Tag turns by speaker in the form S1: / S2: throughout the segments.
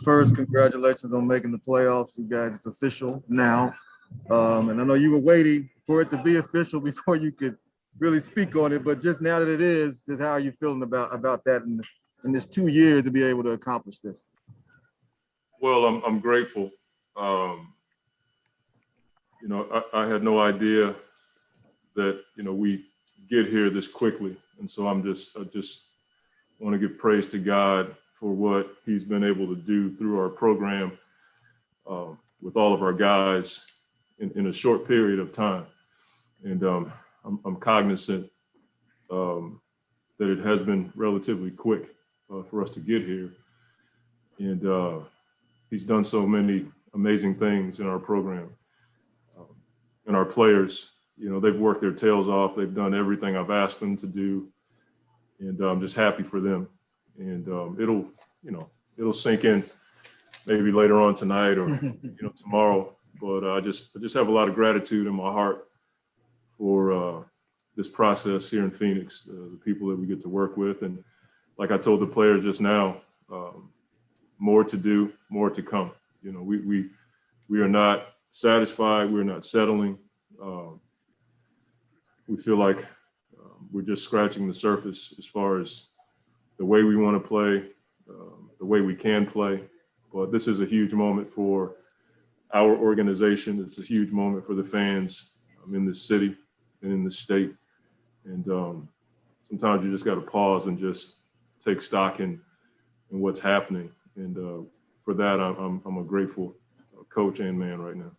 S1: first, congratulations on making the playoffs. You guys, it's official now. And I know you were waiting for it to be official before you could really speak on it, but just now that it is, just how are you feeling about that in this 2 years to be able to accomplish this?
S2: Well, I'm grateful. I had no idea that, we get here this quickly. And so I just want to give praise to God for what he's been able to do through our program with all of our guys in a short period of time. And I'm cognizant that it has been relatively quick for us to get here. And he's done so many amazing things in our program. And our players, they've worked their tails off. They've done everything I've asked them to do. And I'm just happy for them. And it'll sink in maybe later on tonight or, tomorrow. But I just have a lot of gratitude in my heart for this process here in Phoenix, the people that we get to work with. And like I told the players just now, more to do, more to come. We are not satisfied. We're not settling. We feel like we're just scratching the surface as far as the way we want to play, the way we can play. But this is a huge moment for our organization. It's a huge moment for the fans in this city and in this state. And sometimes you just got to pause and just take stock in what's happening. And for that, I'm a grateful coach and man right now.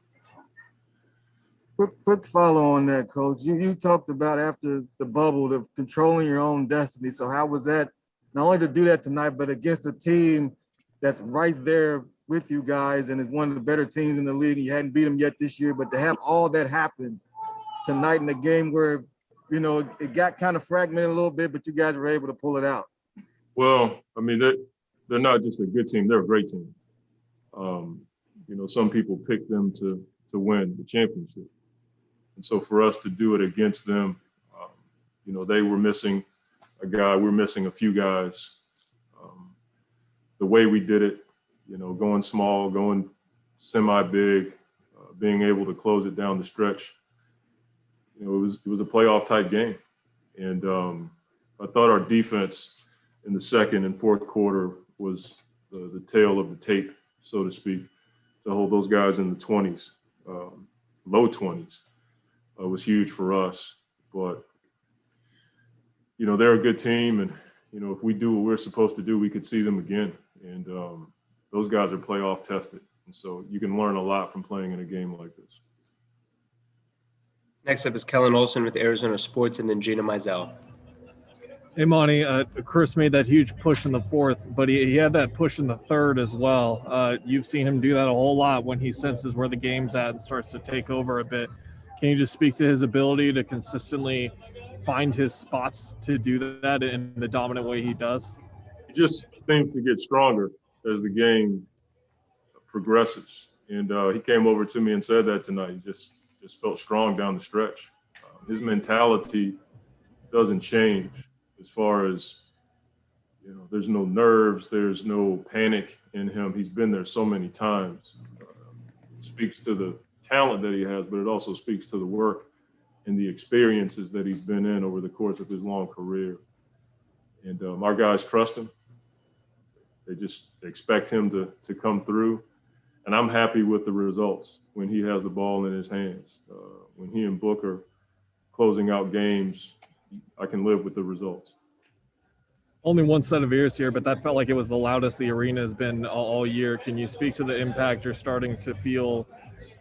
S1: Quick follow on that, Coach. You talked about after the bubble, of controlling your own destiny. So how was that, not only to do that tonight, but against a team that's right there with you guys and is one of the better teams in the league? You hadn't beat them yet this year, but to have all that happen tonight in a game where, it got kind of fragmented a little bit, but you guys were able to pull it out.
S2: Well, they're not just a good team, they're a great team. Some people pick them to win the championship. And so for us to do it against them, they were missing a guy, we're missing a few guys. The way we did it, going small, going semi-big, being able to close it down the stretch, it was a playoff type game. And I thought our defense in the second and fourth quarter was the tail of the tape, so to speak, to hold those guys in the 20s, low 20s. Was huge for us. But, they're a good team. And, if we do what we're supposed to do, we could see them again. And those guys are playoff tested. And so you can learn a lot from playing in a game like this.
S3: Next up is Kellen Olson with Arizona Sports, and then Gina Mizell.
S4: Hey, Monty, Chris made that huge push in the fourth, but he had that push in the third as well. You've seen him do that a whole lot when he senses where the game's at and starts to take over a bit. Can you just speak to his ability to consistently find his spots to do that in the dominant way he does?
S2: He just seems to get stronger as the game progresses. And he came over to me and said that tonight. He just felt strong down the stretch. His mentality doesn't change as far as, there's no nerves, there's no panic in him. He's been there so many times. It speaks to the talent that he has, but it also speaks to the work and the experiences that he's been in over the course of his long career. And our guys trust him. They just expect him to come through. And I'm happy with the results when he has the ball in his hands. When he and Booker closing out games, I can live with the results.
S4: Only one set of ears here, but that felt like it was the loudest the arena has been all year. Can you speak to the impact you're starting to feel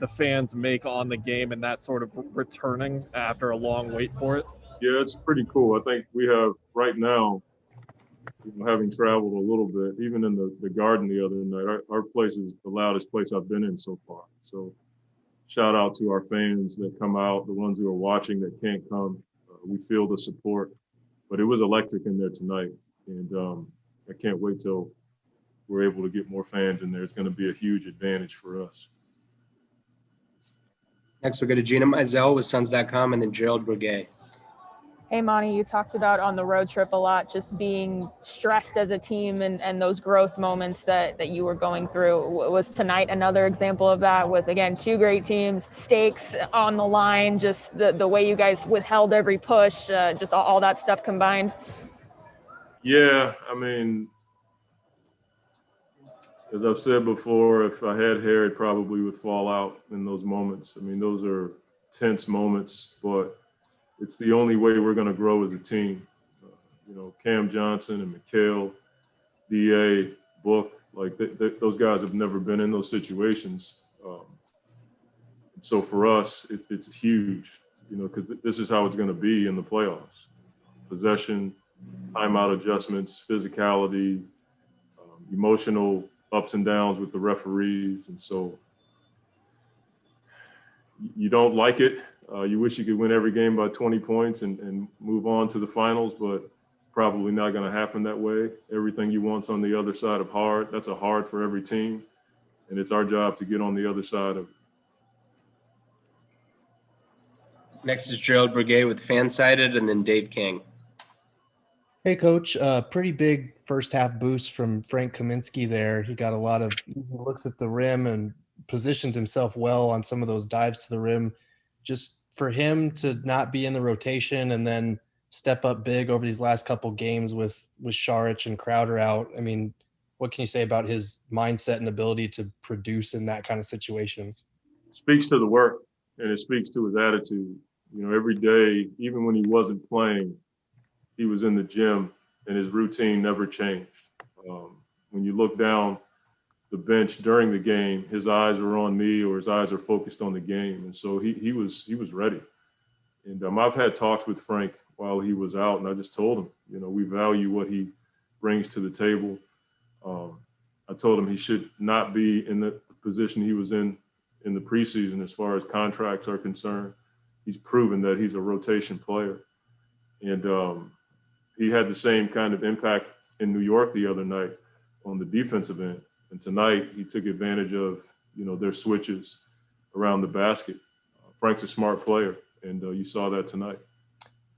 S4: the fans make on the game and that sort of returning after a long wait for it?
S2: Yeah, it's pretty cool. I think we have right now, having traveled a little bit, even in the Garden the other night, our place is the loudest place I've been in so far. So shout out to our fans that come out, the ones who are watching that can't come. We feel the support, but it was electric in there tonight. And I can't wait till we're able to get more fans in there. It's going to be a huge advantage for us.
S3: Next, we'll go to Gina Mizell with Suns.com and then Gerald Bourguet.
S5: Hey, Monty, you talked about on the road trip a lot, just being stressed as a team and those growth moments that you were going through. Was tonight another example of that with, again, two great teams, stakes on the line, just the way you guys withheld every push, just all that stuff combined?
S2: Yeah, I mean, as I've said before, if I had hair, it probably would fall out in those moments. I mean, those are tense moments, but it's the only way we're going to grow as a team. Cam Johnson and McHale, DA, Book, like those guys have never been in those situations. So for us, it's huge, because this is how it's going to be in the playoffs. Possession, timeout adjustments, physicality, emotional ups and downs with the referees. And so you don't like it. You wish you could win every game by 20 points and move on to the finals, but probably not going to happen that way. Everything you want's on the other side of hard. That's a hard for every team, and it's our job to get on the other side of it.
S3: Next is Gerald Brigay with Fansided, and then Dave King.
S6: Hey, Coach. Pretty big first half boost from Frank Kaminsky there. He got a lot of easy looks at the rim and positioned himself well on some of those dives to the rim. Just for him to not be in the rotation and then step up big over these last couple games with Saric and Crowder out. I mean, what can you say about his mindset and ability to produce in that kind of situation?
S2: Speaks to the work, and it speaks to his attitude. Every day, even when he wasn't playing, he was in the gym, and his routine never changed. When you look down the bench during the game, his eyes are on me, or his eyes are focused on the game, and so he was ready. And I've had talks with Frank while he was out, and I just told him, we value what he brings to the table. I told him he should not be in the position he was in the preseason as far as contracts are concerned. He's proven that he's a rotation player. And he had the same kind of impact in New York the other night on the defensive end. And tonight he took advantage of, their switches around the basket. Frank's a smart player, and you saw that tonight.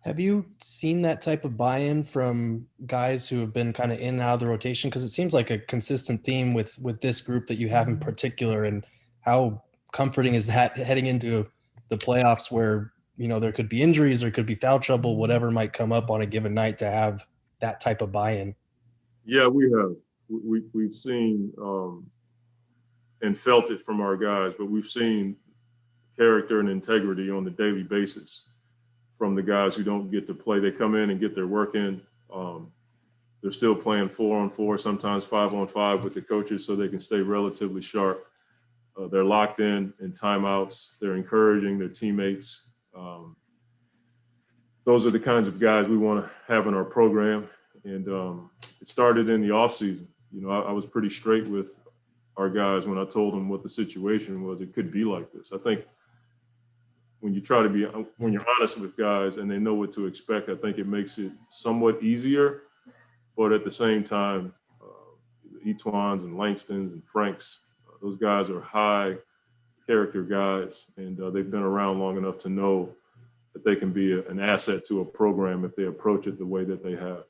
S6: Have you seen that type of buy-in from guys who have been kind of in and out of the rotation? Because it seems like a consistent theme with this group that you have in particular. And how comforting is that heading into the playoffs where, there could be injuries, there could be foul trouble, whatever might come up on a given night, to have that type of buy-in?
S2: Yeah, we have. We've seen and felt it from our guys, but we've seen character and integrity on a daily basis from the guys who don't get to play. They come in and get their work in. They're still playing 4-on-4, sometimes 5-on-5 with the coaches so they can stay relatively sharp. They're locked in timeouts. They're encouraging their teammates. Those are the kinds of guys we want to have in our program. And it started in the offseason. I was pretty straight with our guys when I told them what the situation was. It could be like this. I think when you're honest with guys and they know what to expect, I think it makes it somewhat easier. But at the same time, Etwans and Langstons and Franks, those guys are high character guys, and they've been around long enough to know that they can be an asset to a program if they approach it the way that they have.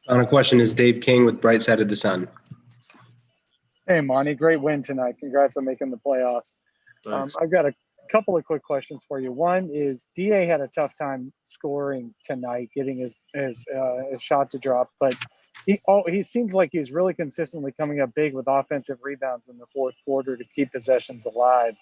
S3: Final question is Dave King with Bright Side of the Sun.
S7: Hey, Monty, great win tonight. Congrats on making the playoffs. I've got a couple of quick questions for you. One is DA had a tough time scoring tonight, getting his shot to drop, but he seems like he's really consistently coming up big with offensive rebounds in the fourth quarter to keep possessions alive.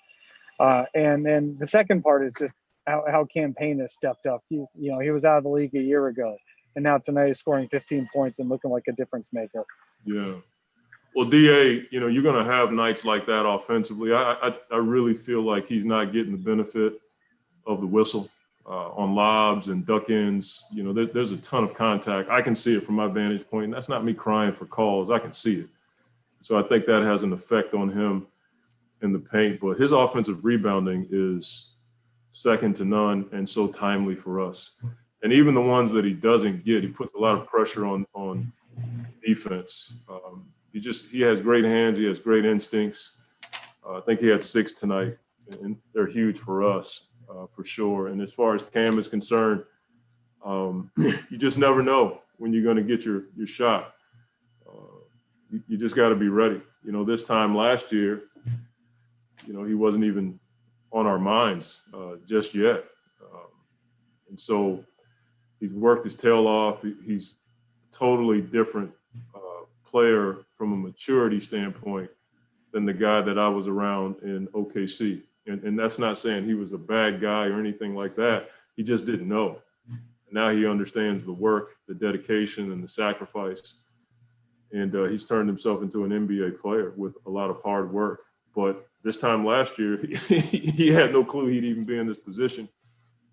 S7: And then the second part is just how campaign has stepped up. He was out of the league a year ago, and now tonight he's scoring 15 points and looking like a difference maker.
S2: Yeah. Well, DA, you're going to have nights like that offensively. I really feel like he's not getting the benefit of the whistle on lobs and duck-ins. There's a ton of contact. I can see it from my vantage point, and that's not me crying for calls. I can see it. So I think that has an effect on him in the paint. But his offensive rebounding is second to none and so timely for us. And even the ones that he doesn't get, he puts a lot of pressure on defense. He has great hands. He has great instincts. I think he had 6 tonight, and they're huge for us. for sure. And as far as Cam is concerned, you just never know when you're going to get your shot. You just got to be ready. You know, this time last year, you know, he wasn't even on our minds just yet. And so he's worked his tail off. He's a totally different player from a maturity standpoint than the guy that I was around in OKC. And that's not saying he was a bad guy or anything like that. He just didn't know. Now he understands the work, the dedication, and the sacrifice. And he's turned himself into an NBA player with a lot of hard work. But this time last year, he had no clue he'd even be in this position.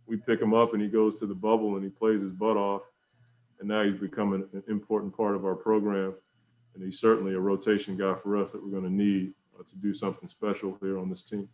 S2: We pick him up and he goes to the bubble and he plays his butt off. And now he's become an important part of our program. And he's certainly a rotation guy for us that we're going to need to do something special here on this team.